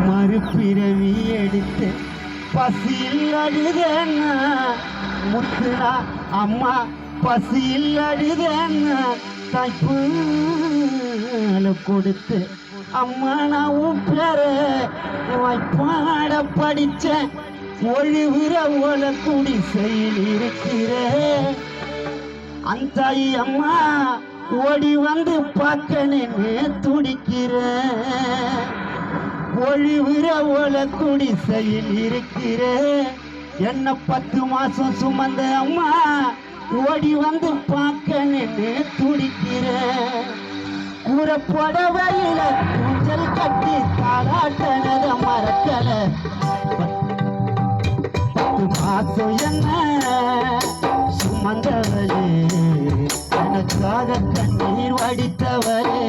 மறுபிறவி எடுத்து பசியில் அழுதேன்னா முத்துனா அம்மா பசியில் அழுதேன்னா தாய்ப்பால கொடுத்து அம்மா நான் உன் பேர வாய்ப்பாட படிச்சேன் ஒழுகுற ஓல குடி செயல் இருக்கிற அந்த அம்மா ஓடி வந்து பார்க்கணுன்னு துடிக்கிற ஒழுகுற ஓல குடி செயல் இருக்கிற என்ன 10 மாசம் சுமந்த அம்மா ஓடி வந்து பார்க்கணுன்னு துடிக்கிற கூற புடவையில ஊஞ்சல் கட்டி தாளாட்டனத மறக்கல 10 மாசம் என்ன சுமந்தவளே எனக்காக கண்ணீர் வடித்தவளே